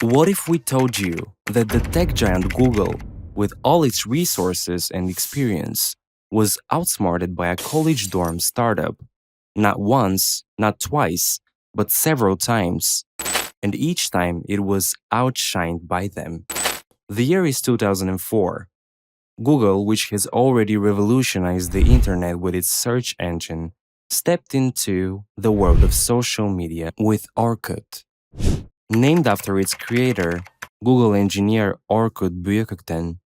What if we told you that the tech giant Google, with all its resources and experience, was outsmarted by a college dorm startup? Not once, not twice, but several times. And each time it was outshined by them. The year is 2004. Google, which has already revolutionized the internet with its search engine, stepped into the world of social media with Orkut. Named after its creator, Google engineer Orkut Büyükten,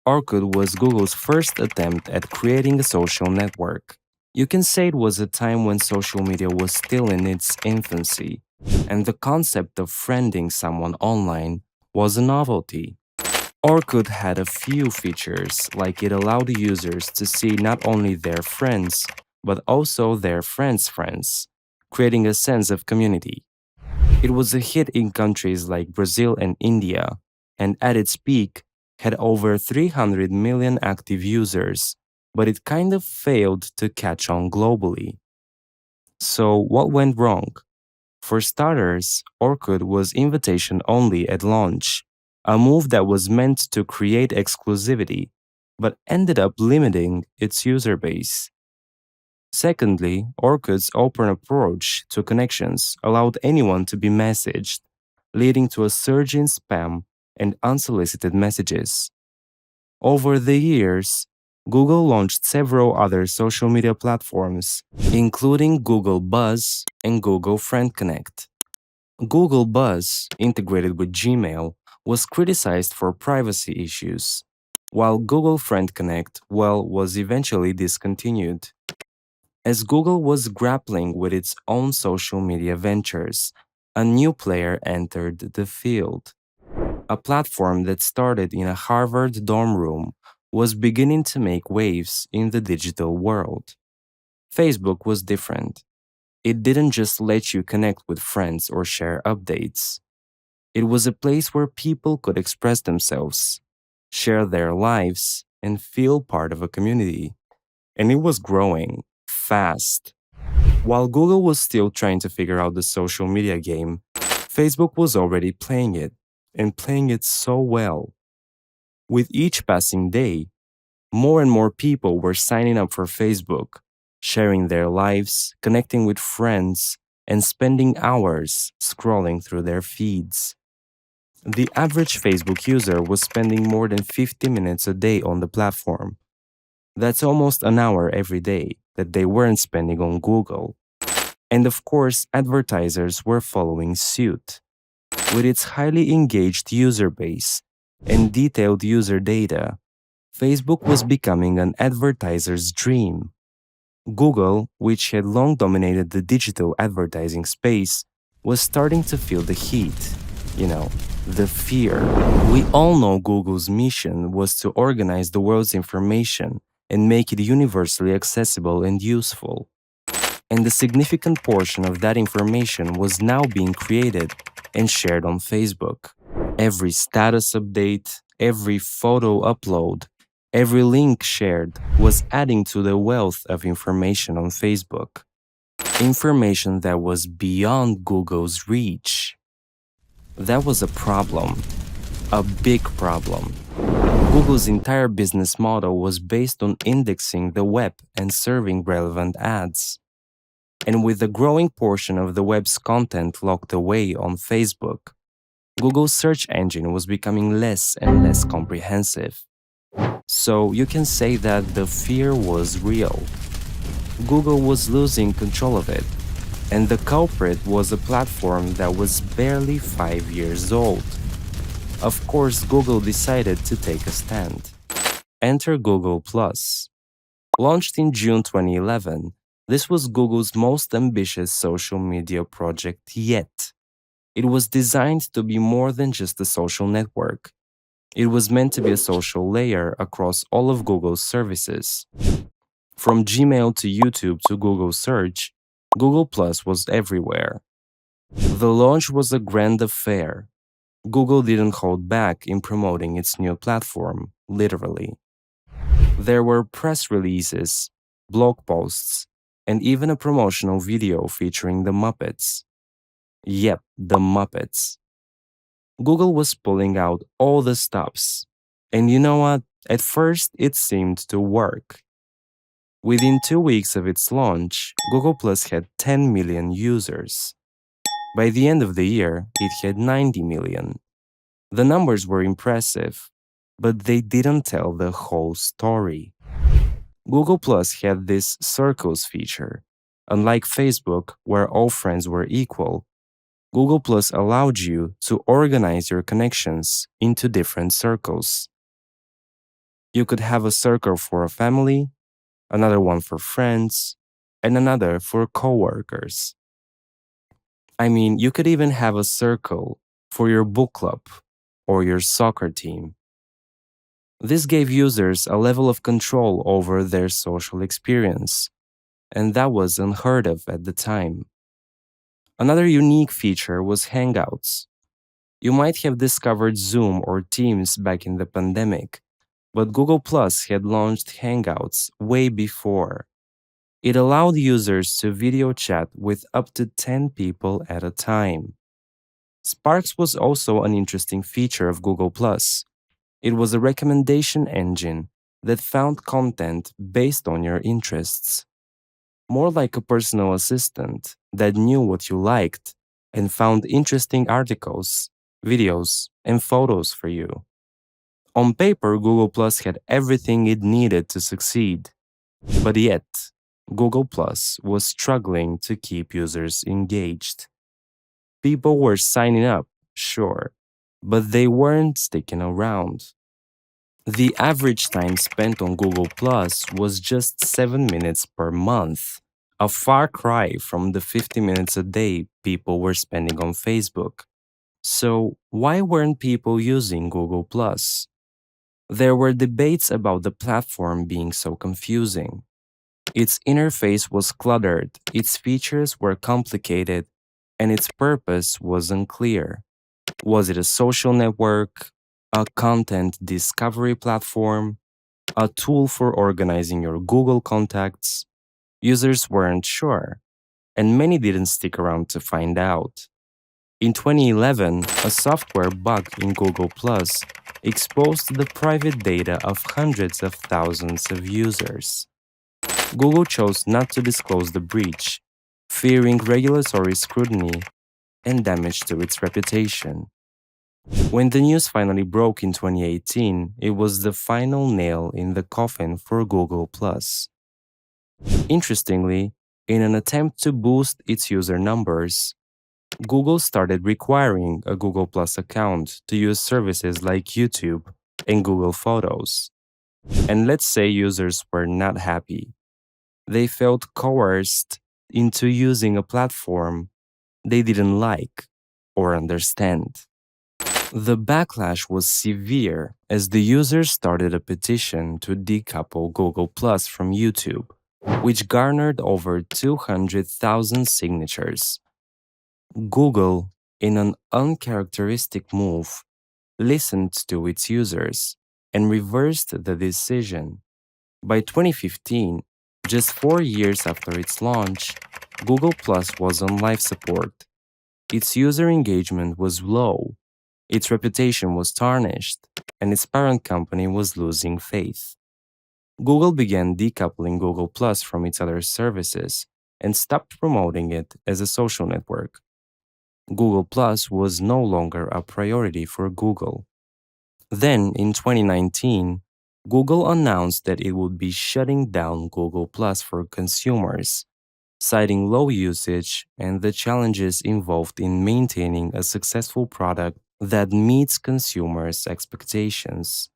Orkut was Google's first attempt at creating a social network. You can say it was a time when social media was still in its infancy, and the concept of friending someone online was a novelty. Orkut had a few features, like it allowed users to see not only their friends, but also their friends' friends, creating a sense of community. It was a hit in countries like Brazil and India, and at its peak, had over 300 million active users, but it kind of failed to catch on globally. So, what went wrong? For starters, Orkut was invitation only at launch, a move that was meant to create exclusivity, but ended up limiting its user base. Secondly, Orkut's open approach to connections allowed anyone to be messaged, leading to a surge in spam and unsolicited messages. Over the years, Google launched several other social media platforms, including Google Buzz and Google Friend Connect. Google Buzz, integrated with Gmail, was criticized for privacy issues, while Google Friend Connect, was eventually discontinued. As Google was grappling with its own social media ventures, a new player entered the field. A platform that started in a Harvard dorm room was beginning to make waves in the digital world. Facebook was different. It didn't just let you connect with friends or share updates. It was a place where people could express themselves, share their lives, and feel part of a community. And it was growing fast. While Google was still trying to figure out the social media game, Facebook was already playing it, and playing it so well. With each passing day, more and more people were signing up for Facebook, sharing their lives, connecting with friends, and spending hours scrolling through their feeds. The average Facebook user was spending more than 50 minutes a day on the platform. That's almost an hour every day that they weren't spending on Google. And of course, advertisers were following suit. With its highly engaged user base and detailed user data, Facebook was becoming an advertiser's dream. Google, which had long dominated the digital advertising space, was starting to feel the heat. The fear. We all know Google's mission was to organize the world's information and make it universally accessible and useful. And a significant portion of that information was now being created and shared on Facebook. Every status update, every photo upload, every link shared was adding to the wealth of information on Facebook. Information that was beyond Google's reach. That was a problem. A big problem. Google's entire business model was based on indexing the web and serving relevant ads. And with a growing portion of the web's content locked away on Facebook, Google's search engine was becoming less and less comprehensive. So you can say that the fear was real. Google was losing control of it, and the culprit was a platform that was barely 5 years old. Of course, Google decided to take a stand. Enter Google Plus. Launched in June 2011, this was Google's most ambitious social media project yet. It was designed to be more than just a social network. It was meant to be a social layer across all of Google's services. From Gmail to YouTube to Google Search, Google Plus was everywhere. The launch was a grand affair. Google didn't hold back in promoting its new platform, literally. There were press releases, blog posts, and even a promotional video featuring the Muppets. Yep, the Muppets. Google was pulling out all the stops. And you know what? At first, it seemed to work. Within 2 weeks of its launch, Google Plus had 10 million users. By the end of the year, it had 90 million. The numbers were impressive, but they didn't tell the whole story. Google Plus had this circles feature. Unlike Facebook, where all friends were equal, Google Plus allowed you to organize your connections into different circles. You could have a circle for a family, another one for friends, and another for coworkers. I mean, you could even have a circle for your book club or your soccer team. This gave users a level of control over their social experience, and that was unheard of at the time. Another unique feature was Hangouts. You might have discovered Zoom or Teams back in the pandemic, but Google Plus had launched Hangouts way before. It allowed users to video chat with up to 10 people at a time. Sparks was also an interesting feature of Google Plus. It was a recommendation engine that found content based on your interests. More like a personal assistant that knew what you liked and found interesting articles, videos, and photos for you. On paper, Google Plus had everything it needed to succeed. But yet, Google Plus was struggling to keep users engaged. People were signing up, sure, but they weren't sticking around. The average time spent on Google Plus was just 7 minutes per month, a far cry from the 50 minutes a day people were spending on Facebook. So, why weren't people using Google Plus? There were debates about the platform being so confusing. Its interface was cluttered, its features were complicated, and its purpose was unclear. Was it a social network, a content discovery platform, a tool for organizing your Google contacts? Users weren't sure, and many didn't stick around to find out. In 2011, a software bug in Google Plus exposed the private data of hundreds of thousands of users. Google chose not to disclose the breach, fearing regulatory scrutiny and damage to its reputation. When the news finally broke in 2018, it was the final nail in the coffin for Google+. Interestingly, in an attempt to boost its user numbers, Google started requiring a Google Plus account to use services like YouTube and Google Photos. And let's say users were not happy. They felt coerced into using a platform they didn't like or understand. The backlash was severe as the users started a petition to decouple Google Plus from YouTube, which garnered over 200,000 signatures. Google, in an uncharacteristic move, listened to its users and reversed the decision. By 2015, just 4 years after its launch, Google Plus was on life support. Its user engagement was low, its reputation was tarnished, and its parent company was losing faith. Google began decoupling Google Plus from its other services and stopped promoting it as a social network. Google Plus was no longer a priority for Google. Then, in 2019, Google announced that it would be shutting down Google Plus for consumers, citing low usage and the challenges involved in maintaining a successful product that meets consumers' expectations.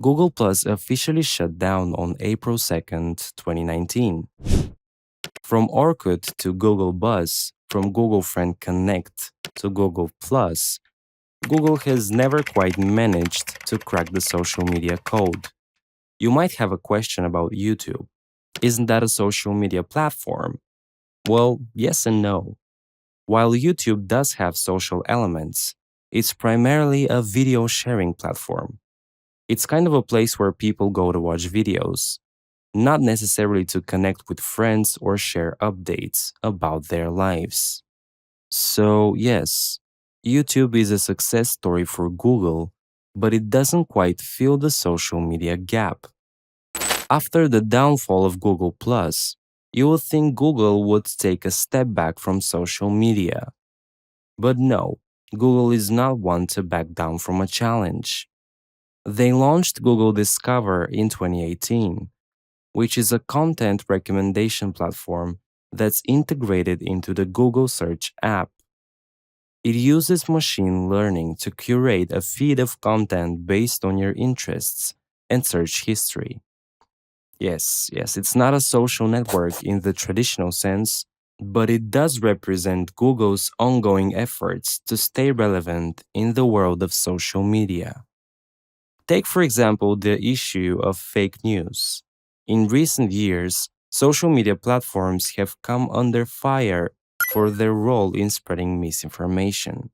Google Plus officially shut down on April 2nd, 2019. From Orkut to Google Buzz, from Google Friend Connect to Google Plus, Google has never quite managed to crack the social media code. You might have a question about YouTube. Isn't that a social media platform? Well, yes and no. While YouTube does have social elements, it's primarily a video sharing platform. It's kind of a place where people go to watch videos, not necessarily to connect with friends or share updates about their lives. So, yes, YouTube is a success story for Google, but it doesn't quite fill the social media gap. After the downfall of Google you would think Google would take a step back from social media. But no, Google is not one to back down from a challenge. They launched Google Discover in 2018, which is a content recommendation platform that's integrated into the Google Search app. It uses machine learning to curate a feed of content based on your interests and search history. Yes, it's not a social network in the traditional sense, but it does represent Google's ongoing efforts to stay relevant in the world of social media. Take, for example, the issue of fake news. In recent years, social media platforms have come under fire for their role in spreading misinformation.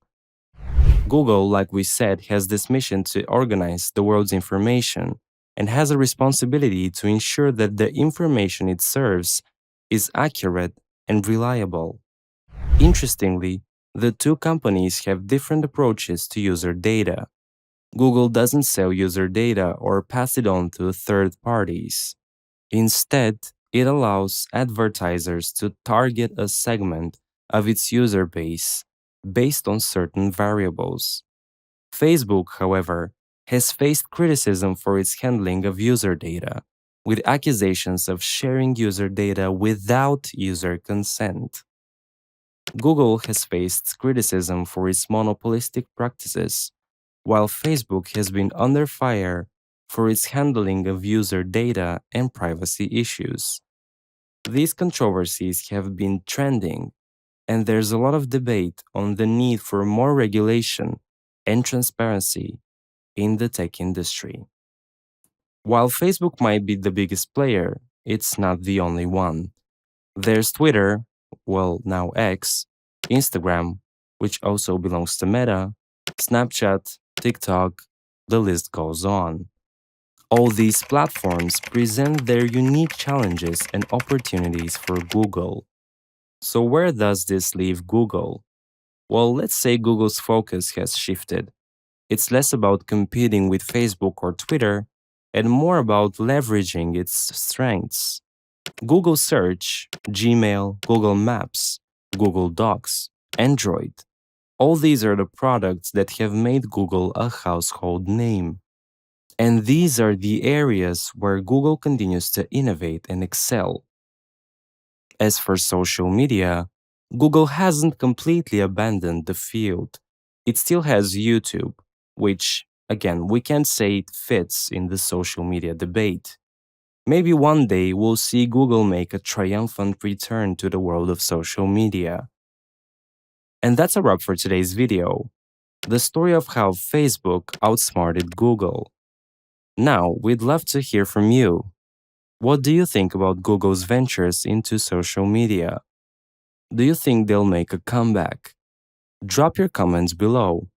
Google, like we said, has this mission to organize the world's information and has a responsibility to ensure that the information it serves is accurate and reliable. Interestingly, the two companies have different approaches to user data. Google doesn't sell user data or pass it on to third parties. Instead, it allows advertisers to target a segment of its user base based on certain variables. Facebook, however, has faced criticism for its handling of user data, with accusations of sharing user data without user consent. Google has faced criticism for its monopolistic practices, while Facebook has been under fire for its handling of user data and privacy issues. These controversies have been trending, and there's a lot of debate on the need for more regulation and transparency in the tech industry. While Facebook might be the biggest player, it's not the only one. There's Twitter, well, now X, Instagram, which also belongs to Meta, Snapchat, TikTok, the list goes on. All these platforms present their unique challenges and opportunities for Google. So, where does this leave Google? Well, let's say Google's focus has shifted. It's less about competing with Facebook or Twitter and more about leveraging its strengths. Google Search, Gmail, Google Maps, Google Docs, Android. All these are the products that have made Google a household name. And these are the areas where Google continues to innovate and excel. As for social media, Google hasn't completely abandoned the field. It still has YouTube, which, again, we can't say it fits in the social media debate. Maybe one day we'll see Google make a triumphant return to the world of social media. And that's a wrap for today's video. The story of how Facebook outsmarted Google. Now, we'd love to hear from you. What do you think about Google's ventures into social media? Do you think they'll make a comeback? Drop your comments below.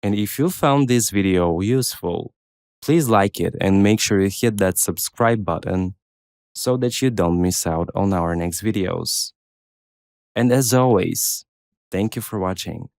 And if you found this video useful, please like it and make sure you hit that subscribe button so that you don't miss out on our next videos. And as always, thank you for watching.